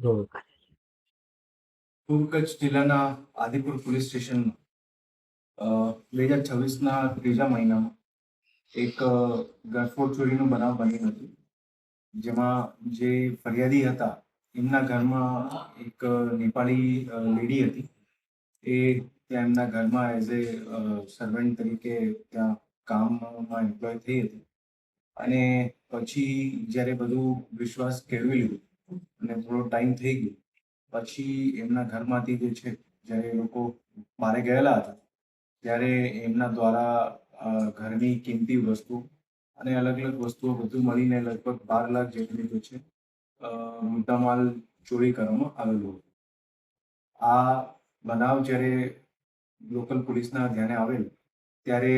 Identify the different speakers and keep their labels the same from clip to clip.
Speaker 1: Role કરે.
Speaker 2: પૂર્વ કચ્છ જિલ્લાના આદિપુર પોલીસ સ્ટેશનમાં 2026ના ત્રીજા મહિનામાં એક ઘરફોડ ચોરીનો બનાવ બની હતો, જેમાં જે ફરિયાદી હતા એમના ઘરમાં એક નેપાળી લેડી હતી. એ ત્યાં એમના ઘરમાં એઝ એ સર્વન્ટ તરીકે ત્યાં કામમાં એમ્પ્લોય થઈ હતી. અને પછી જ્યારે બધું વિશ્વાસ કેળવી લીધું અને થોડો ટાઈમ થઈ ગયો પછી એમના ઘરમાંથી જે છે, જ્યારે એ લોકો બહાર ગયેલા હતા ત્યારે એમના દ્વારા ઘરની કિંમતી વસ્તુ અને અલગ અલગ વસ્તુઓ બધું મળીને લગભગ 12 લાખ જેટલી જે છે મુદ્દામાલ ચોરી કરવામાં આવેલો હતો. આ બનાવ જ્યારે લોકલ પોલીસના ધ્યાને આવેલ ત્યારે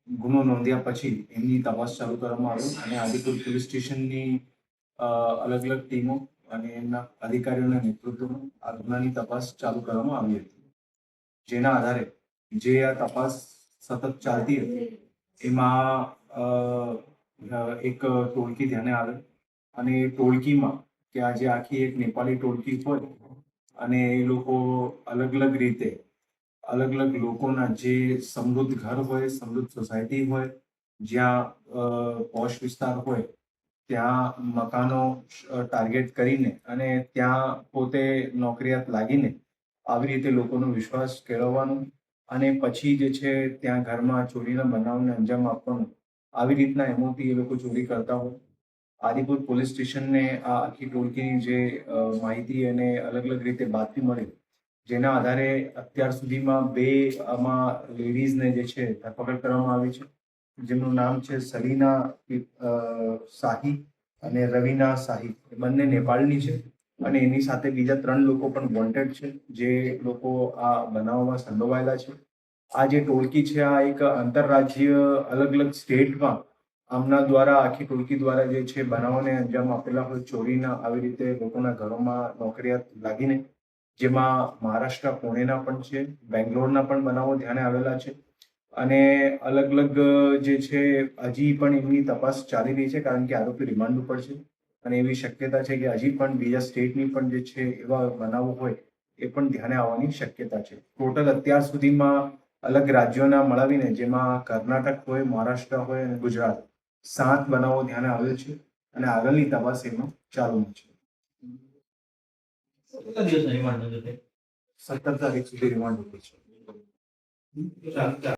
Speaker 2: ગુનો નોંધ્યા પછી એમની તપાસ ચાલુ કરવામાં આવી અને આદિપુર પોલીસ સ્ટેશનની અલગ અલગ ટીમો અને એમના અધિકારીઓના નેતૃત્વમાં આ ગુનાની તપાસ ચાલુ કરવામાં આવી હતી. જેના આધારે જે આ તપાસ સતત ચાલતી હતી એમાં એક ટોળકી ધ્યાને આવે અને એ ટોળકીમાં કે આજે આખી એક નેપાળી ટોળકી હોય અને એ લોકો અલગ અલગ રીતે અલગ અલગ લોકોના જે સમૃદ્ધ ઘર હોય, સમૃદ્ધ સોસાયટી હોય, જ્યાં પોશ વિસ્તાર હોય ત્યાં મકાનો ટાર્ગેટ કરીને અને ત્યાં પોતે નોકરિયાત લાગીને આવી રીતે લોકોનો વિશ્વાસ કેળવવાનો અને પછી જે છે ત્યાં ઘરમાં ચોરીના બનાવને અંજામ આપવાનો, આવી રીતના એમોથી એ લોકો ચોરી કરતા હોય. આદિપુર પોલીસ સ્ટેશનને આ આખી ટોળકીની જે માહિતી અને અલગ અલગ રીતે બાતમી મળી, જેના આધારે અત્યાર સુધીમાં 2 આમાં લેડીઝને જે છે ધરપકડ કરવામાં આવી છે, જેમનું નામ છે સલીના શાહી અને રવીના શાહી. એ બંને નેપાળની છે અને એની સાથે બીજા 3 લોકો પણ વોન્ટેડ છે, જે લોકો આ બનાવમાં સંડોવાયેલા છે. આ જે ટોળકી છે આ એક આંતરરાજ્ય અલગ અલગ સ્ટેટમાં આમના દ્વારા આખી ટોળકી દ્વારા જે છે બનાવોને અંજામ આપેલા હોય ચોરીના, આવી રીતે લોકોના ઘરોમાં નોકરિયાત લાગીને, જેમાં મહારાષ્ટ્ર પુણેના પણ છે, બેંગ્લોરના પણ બનાવો ધ્યાને આવેલા છે અને અલગ અલગ જે છે હજી પણ એમની તપાસ ચાલી રહી છે, કારણ કે આરોપી રિમાન્ડ ઉપર છે અને એવી શક્યતા છે કે હજી પણ બીજા સ્ટેટની પણ જે છે એવા બનાવો હોય એ પણ ધ્યાને આવવાની શક્યતા છે. ટોટલ અત્યાર સુધીમાં અલગ રાજ્યોના મળાવીને, જેમાં કર્ણાટક હોય, મહારાષ્ટ્ર હોય અને ગુજરાત, 7 બનાવો ધ્યાને આવેલ છે અને આગળની તપાસ એમાં ચાલુ છે. 17 તારીખ સુધી રિમાન્ડ ઉપર છે.